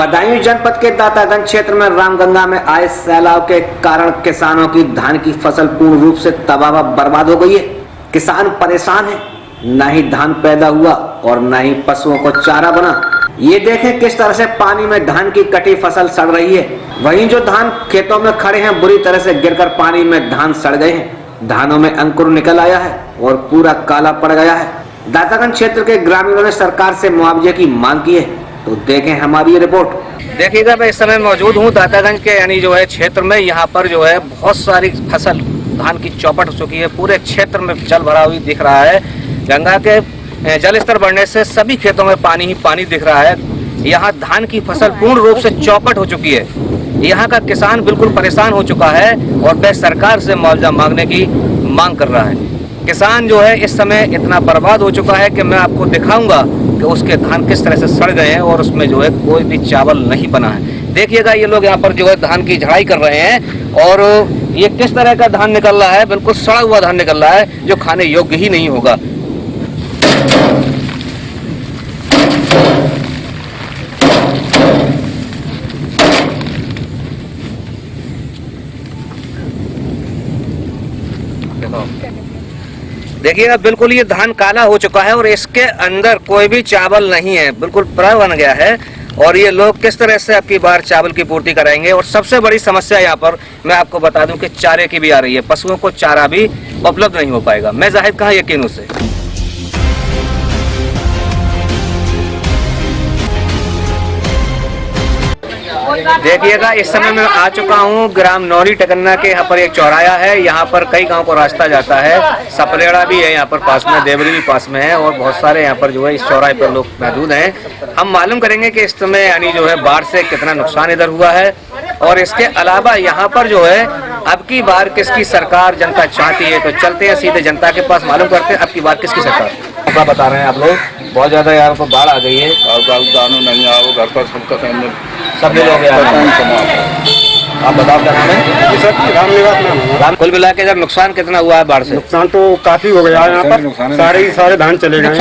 बदायूं जनपद के दातागंज क्षेत्र में रामगंगा में आए सैलाब के कारण किसानों की धान की फसल पूर्ण रूप से तबाह व बर्बाद हो गई है। किसान परेशान है, न ही धान पैदा हुआ और न ही पशुओं को चारा बना। ये देखें किस तरह से पानी में धान की कटी फसल सड़ रही है। वहीं जो धान खेतों में खड़े हैं बुरी तरह से गिरकर पानी में धान सड़ गए हैं। धानों में अंकुर निकल आया है और पूरा काला पड़ गया है। दातागंज क्षेत्र के ग्रामीणों ने सरकार से मुआवजे की मांग की है, तो देखें हमारी ये रिपोर्ट। देखिएगा, मैं इस समय मौजूद हूँ दातागंज के यानी जो है क्षेत्र में। यहाँ पर जो है बहुत सारी फसल धान की चौपट हो चुकी है। पूरे क्षेत्र में जल भरा हुई दिख रहा है। गंगा के जल स्तर बढ़ने से सभी खेतों में पानी ही पानी दिख रहा है। यहाँ धान की फसल पूर्ण रूप से चौपट हो चुकी है। यहाँ का किसान बिल्कुल परेशान हो चुका है और वह सरकार से मुआवजा मांगने की मांग कर रहा है। किसान जो है इस समय इतना बर्बाद हो चुका है कि मैं आपको दिखाऊंगा कि उसके धान किस तरह से सड़ गए हैं और उसमें जो है कोई भी चावल नहीं बना है। देखिएगा, ये लोग यहाँ पर जो है धान की झड़ाई कर रहे हैं और ये किस तरह का धान निकल रहा है। बिल्कुल सड़ा हुआ धान निकल रहा है जो खाने योग्य ही नहीं होगा। देखिएगा, बिल्कुल ये धान काला हो चुका है और इसके अंदर कोई भी चावल नहीं है। बिल्कुल प्राय बन गया है और ये लोग किस तरह से आपकी बार चावल की पूर्ति कराएंगे। और सबसे बड़ी समस्या यहाँ पर मैं आपको बता दूं कि चारे की भी आ रही है। पशुओं को चारा भी उपलब्ध नहीं हो पाएगा। मैं जाहिद कहाँ यकीन से। देखिएगा, इस समय मैं आ चुका हूँ ग्राम नौरी टकन्ना के। यहाँ पर एक चौराया है। यहाँ पर कई गांव को रास्ता जाता है। सपरेड़ा भी है यहाँ पर पास में, देवरी भी पास में है और बहुत सारे यहाँ पर जो है इस चौराहे पर लोग मौजूद हैं। हम मालूम करेंगे कि इस समय यानी जो है बाढ़ से कितना नुकसान इधर हुआ है और इसके अलावा यहाँ पर जो है अब की बार किसकी सरकार जनता चाहती है। तो चलते हैं सीधे जनता के पास, मालूम करते हैं अब की बार किसकी सरकार। क्या बता रहे हैं आप लोग? बहुत ज्यादा यहाँ पर बाढ़ आ गई है और दानों नहीं आओ घर पर सब लोग आप बताओ क्या नाम है? सर रामनिवास नाम है। कुल मिला के जब नुकसान कितना हुआ है बाढ़ से? नुकसान तो काफी हो गया है। यहाँ पर सारे धान चले गए।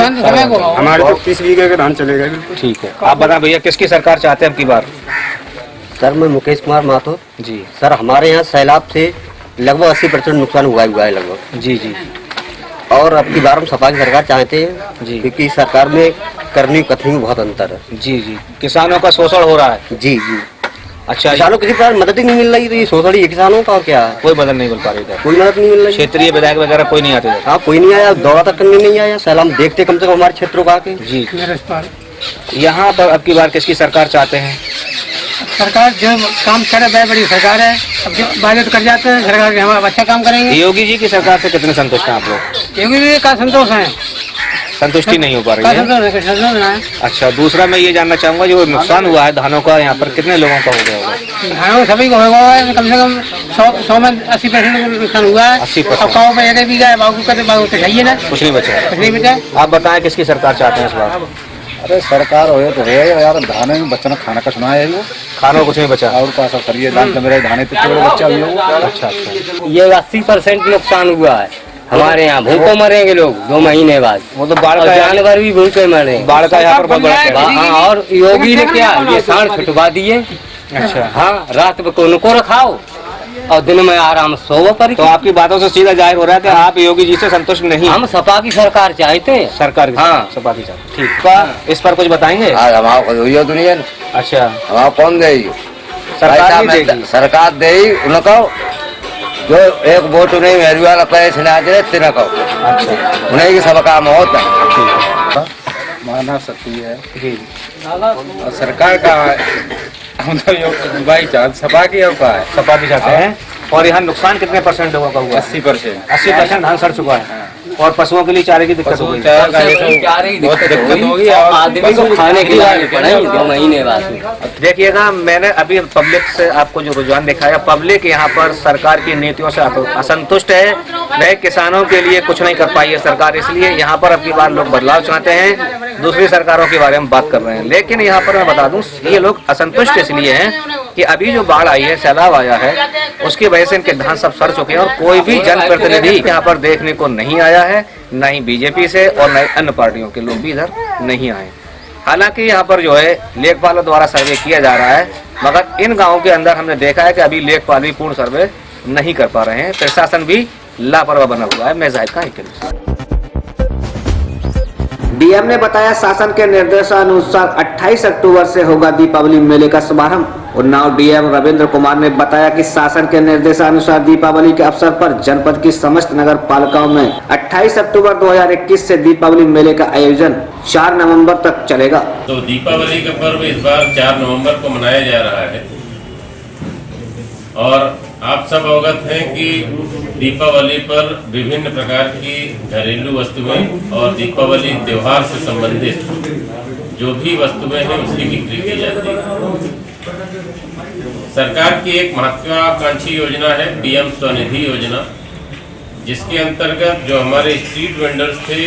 हमारे तो 30 बीघे के धान चले गए। ठीक है, आप बता भैया किसकी सरकार चाहते हैं अब की बार? सर मैं मुकेश कुमार माथुर जी। सर हमारे यहाँ सैलाब से लगभग 80% नुकसान हुआ है लगभग। जी जी। और अब की बार हम सपा की सरकार चाहते हैं जी, क्योंकि सरकार में करनी कथनी में बहुत अंतर है। जी जी। किसानों का शोषण हो रहा है। जी जी। अच्छा, किसानों को किसी प्रकार मदद ही नहीं मिल रही, तो ये शोषण ही किसानों का और क्या है? कोई मदद नहीं मिल पा रही है। कोई मदद नहीं मिल रही। क्षेत्रीय विधायक वगैरह कोई नहीं आते? हाँ, कोई नहीं आया, दौरा तक करने नहीं आया। सैलाब देखते कम से कम हमारे क्षेत्रों का आके। जी। यहाँ पर अब की बार किसकी सरकार चाहते हैं? सरकार जो काम करे वह बड़ी सरकार है। अब जो वादे तो कर जाते हैं सरकार हमारा अच्छा काम करेंगे। योगी जी की सरकार से कितने संतुष्ट हैं आप लोग? योगी जी का संतोष है, संतुष्टि नहीं हो पा रही है। अच्छा, दूसरा मैं ये जानना चाहूंगा जो नुकसान हुआ है धानों का, यहाँ पर कितने लोगों का हो गया होगा? धानों सभी को होगा, कम से कम 100 में 80% नुकसान हुआ है। 80%। काऊ पे जगह भी गया, बाबू कहते बाबू तो चाहिए ना, कुछ नहीं बचा। कुछ नहीं बचा। आप बताएं किसकी सरकार चाहते हैं इस बार? अरे सरकार हो तो है यार, धाने में बच्चा खाना का सुना है वो खाना कुछ नहीं बचा और पास सरिये दान मेरे धाने तो बच्चा भी हो। अच्छा अच्छा। ये 80% नुकसान हुआ है हमारे यहाँ। भूखों मरेंगे लोग 2 महीने बाद। वो तो बाढ़ का जानवर भी भूखे मरे। बाढ़ का यहाँ पर बहुत बड़ा। हाँ, और योगी ने क्या ये सांड छुटवा दिए। अच्छा। हाँ, रात में को रखाओ और दिन में आराम सो पर। तो आपकी बातों से सीधा जाहिर हो रहा है कि आप योगी जी से संतुष्ट नहीं? हम सपा की सरकार चाहते हैं। सरकार की? हाँ, सपा की सरकार। ठीक, इस पर कुछ बताएंगे? दुनिया अच्छा, हमारा कौन देगी? सरकार देगी उनको जो एक वोट नहीं मेरी वाला पैसे ना दे तेना को। अच्छा, उन्हें की सब काम होता है। माना सकती है जी। और सरकार का हम तो भाई सपा की है, सपा की चाहते हैं। और यहाँ नुकसान कितने परसेंट लोगों का हुआ? 80%। 80% धान सड़ चुका है। और पशुओं के लिए चारे की दिक्कत हो गई। दिक्कत होगी और आदमी को खाने के लिए 2 महीने बाद। देखिएगा, मैंने अभी पब्लिक से आपको जो रुझान दिखाया, पब्लिक यहाँ पर सरकार की नीतियों से असंतुष्ट है। वह किसानों के लिए कुछ नहीं कर पाई है सरकार, इसलिए यहाँ पर अब की बार लोग बदलाव चाहते हैं। दूसरी सरकारों के बारे में बात कर रहे हैं, लेकिन यहाँ पर मैं बता दूं ये लोग असंतुष्ट इसलिए हैं कि अभी जो बाढ़ आई है, सैलाब आया है, उसकी वजह से इनके धान सब सड़ चुके हैं और कोई भी जनप्रतिनिधि यहाँ पर देखने को नहीं आया है, न ही बीजेपी से और न ही अन्य पार्टियों के लोग भी इधर नहीं आए। हालांकि यहाँ पर जो है लेखपालों द्वारा सर्वे किया जा रहा है, मगर इन गाँवों के अंदर हमने देखा है कि अभी लेखपाल भी पूर्ण सर्वे नहीं कर पा रहे हैं। प्रशासन भी लापरवाह बना हुआ है। मैं जाहिद खान के लिए। डीएम ने बताया शासन के निर्देशानुसार 28 अक्टूबर से होगा दीपावली मेले का शुभारंभ। उन्नाव डीएम रविंद्र कुमार ने बताया कि शासन के निर्देशानुसार दीपावली के अवसर पर जनपद की समस्त नगर पालिकाओं में 28 अक्टूबर 2021 से दीपावली मेले का आयोजन 4 नवंबर तक चलेगा। तो दीपावली का पर्व इस बार 4 नवंबर को मनाया जा रहा है और आप सब अवगत हैं कि दीपावली पर विभिन्न प्रकार की घरेलू वस्तुएं और दीपावली त्योहार से संबंधित जो भी वस्तुएं हैं उसकी बिक्री की जाती है। सरकार की एक महत्वाकांक्षी योजना है पीएम स्वनिधि योजना, जिसके अंतर्गत जो हमारे स्ट्रीट वेंडर्स थे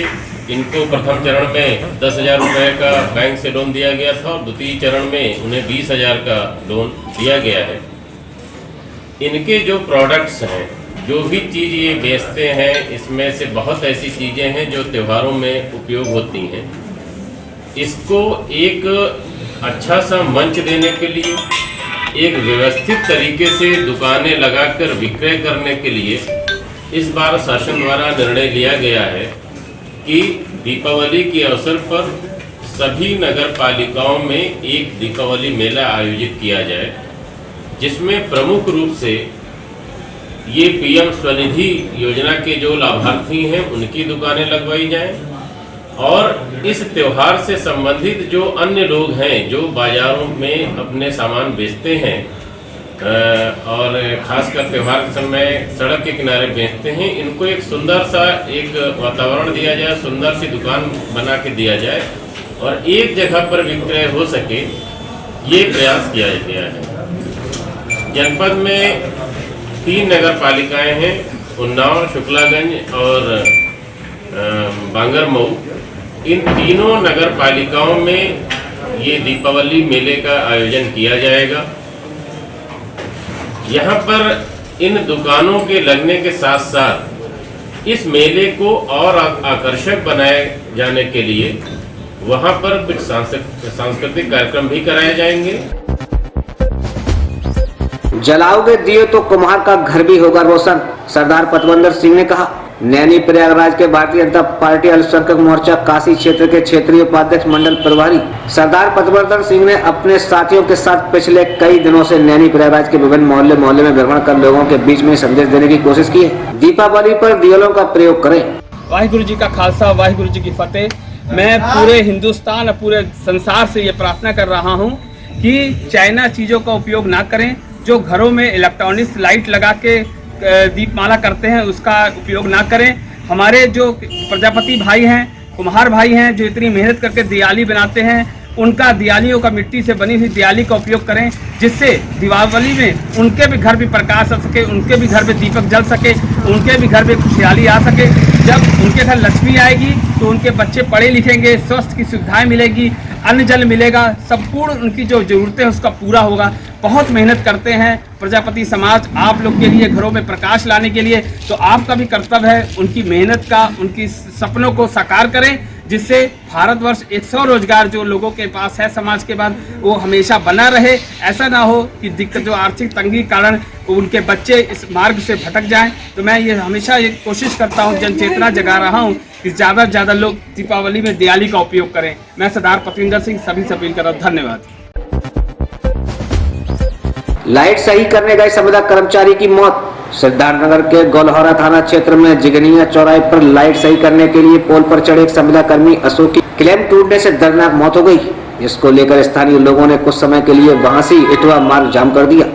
इनको प्रथम चरण में 10,000 रुपये का बैंक से लोन दिया गया था और द्वितीय चरण में उन्हें 20,000 का लोन दिया गया है। इनके जो प्रोडक्ट्स हैं, जो भी चीज़ ये बेचते हैं, इसमें से बहुत ऐसी चीज़ें हैं जो त्योहारों में उपयोग होती हैं। इसको एक अच्छा सा मंच देने के लिए, एक व्यवस्थित तरीके से दुकानें लगाकर विक्रय करने के लिए इस बार शासन द्वारा निर्णय लिया गया है कि दीपावली के अवसर पर सभी नगर पालिकाओं में एक दीपावली मेला आयोजित किया जाए, जिसमें प्रमुख रूप से ये पीएम स्वनिधि योजना के जो लाभार्थी हैं उनकी दुकानें लगवाई जाएं और इस त्योहार से संबंधित जो अन्य लोग हैं जो बाजारों में अपने सामान बेचते हैं और खासकर त्योहार के समय सड़क के किनारे बेचते हैं, इनको एक सुंदर सा एक वातावरण दिया जाए, सुंदर सी दुकान बना के दिया जाए और एक जगह पर विक्रय हो सके, ये प्रयास किया गया है। जनपद में 3 नगर पालिकाएँ हैं, उन्नाव, शुक्लागंज और बांगरमऊ। इन तीनों नगर पालिकाओं में ये दीपावली मेले का आयोजन किया जाएगा। यहाँ पर इन दुकानों के लगने के साथ साथ इस मेले को और आकर्षक बनाए जाने के लिए वहाँ पर कुछ सांस्कृतिक कार्यक्रम भी कराए जाएंगे। जलाओगे दिए तो कुम्हार का घर भी होगा रोशन, सरदार पतवंदर सिंह ने कहा। नैनी प्रयागराज के भारतीय जनता पार्टी अल्पसंख्यक मोर्चा काशी क्षेत्र के क्षेत्रीय उपाध्यक्ष मंडल प्रभारी सरदार पतवंदर सिंह ने अपने साथियों के साथ पिछले कई दिनों से नैनी प्रयागराज के विभिन्न मोहल्ले में भ्रमण कर लोगों के बीच में संदेश देने की कोशिश की है। दीपावली पर दियोलों का प्रयोग करें। वाहिगुरु जी का खालसा, वाहिगुरु जी की फतेह। मैं पूरे हिंदुस्तान और पूरे संसार से ये प्रार्थना कर रहा हूँ कि चाइना चीजों का उपयोग ना करें। जो घरों में इलेक्ट्रॉनिक्स लाइट लगा के दीपमाला करते हैं उसका उपयोग ना करें। हमारे जो प्रजापति भाई हैं, कुम्हार भाई हैं, जो इतनी मेहनत करके दियाली बनाते हैं, उनका दियालियों का मिट्टी से बनी हुई दियाली का उपयोग करें, जिससे दीपावली में उनके भी घर में प्रकाश आ सके, उनके भी घर में दीपक जल सके, उनके भी घर में खुशहाली आ सके। जब उनके घर लक्ष्मी आएगी तो उनके बच्चे पढ़े लिखेंगे, स्वास्थ्य की सुविधाएं मिलेगी, अन्न जल मिलेगा, संपूर्ण उनकी जो जरूरतें हैं उसका पूरा होगा। बहुत मेहनत करते हैं प्रजापति समाज आप लोग के लिए, घरों में प्रकाश लाने के लिए, तो आपका भी कर्तव्य है उनकी मेहनत का, उनकी सपनों को साकार करें, जिससे भारतवर्ष 100 रोजगार जो लोगों के पास है समाज के बाद वो हमेशा बना रहे। ऐसा ना हो कि दिक्कत जो आर्थिक तंगी के कारण उनके बच्चे इस मार्ग से भटक जाएं। तो मैं ये हमेशा ये कोशिश करता हूँ, जनचेतना जगा रहा हूँ कि ज़्यादा से ज़्यादा लोग दीपावली में दियाली का उपयोग करें। मैं सरदार पतविंदर सिंह सभी से अपील कर रहा हूँ। धन्यवाद। लाइट सही करने गए संविदा कर्मचारी की मौत। सिद्धार्थनगर के गोलहरा थाना क्षेत्र में जिगनिया चौराहे पर लाइट सही करने के लिए पोल पर चढ़े एक संविदा कर्मी अशोक की क्लेम टूटने से दर्दनाक मौत हो गई, जिसको लेकर स्थानीय लोगों ने कुछ समय के लिए वहां से इटवा मार्ग जाम कर दिया।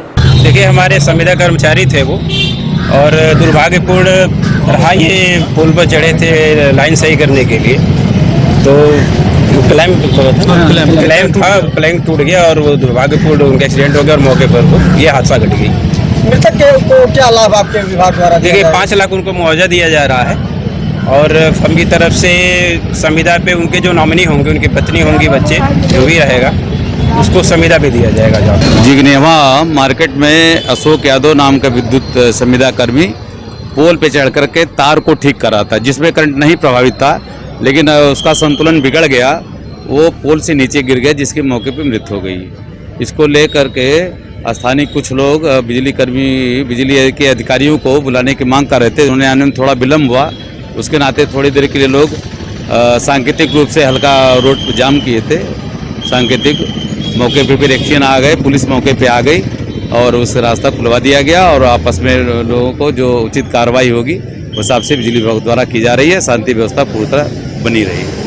देखिए, हमारे संविदा कर्मचारी थे वो, और दुर्भाग्यपूर्ण रहा ये पोल पर चढ़े थे लाइन सही करने के लिए, तो प्लैंक टूट गया और वो दुर्भाग्यपूर्ण उनका एक्सीडेंट हो गया और मौके पर वो ये हादसा घट गई। मृतक को क्या लाभ आपके विभाग द्वारा? देखिए, 5 लाख उनको मुआवजा दिया जा रहा है और फर्म की तरफ से संविदा पे उनके जो नॉमिनी होंगे, उनकी पत्नी होंगी, बच्चे जो भी रहेगा उसको संविदा भी दिया जाएगा। जिगनेवा मार्केट में अशोक यादव नाम का विद्युत संविदा कर्मी पोल पे चढ़ करके तार को ठीक कर रहा था, जिसमें करंट नहीं प्रभावित था, लेकिन उसका संतुलन बिगड़ गया। वो पोल से नीचे गिर गया, जिसके मौके पर मृत्यु हो गई। इसको लेकर के स्थानीय कुछ लोग बिजली के अधिकारियों को बुलाने की मांग कर रहे थे। उन्हें आने में थोड़ा विलम्ब हुआ, उसके नाते थोड़ी देर के लिए लोग सांकेतिक रूप से हल्का रोड जाम किए थे। सांकेतिक मौके पे फिर एक्शन आ गए, पुलिस मौके पे आ गई और उस रास्ता खुलवा दिया गया और आपस में लोगों को जो उचित कार्रवाई होगी उस हिसाब से बिजली विभाग द्वारा की जा रही है। शांति व्यवस्था पूरी तरह बनी रही है।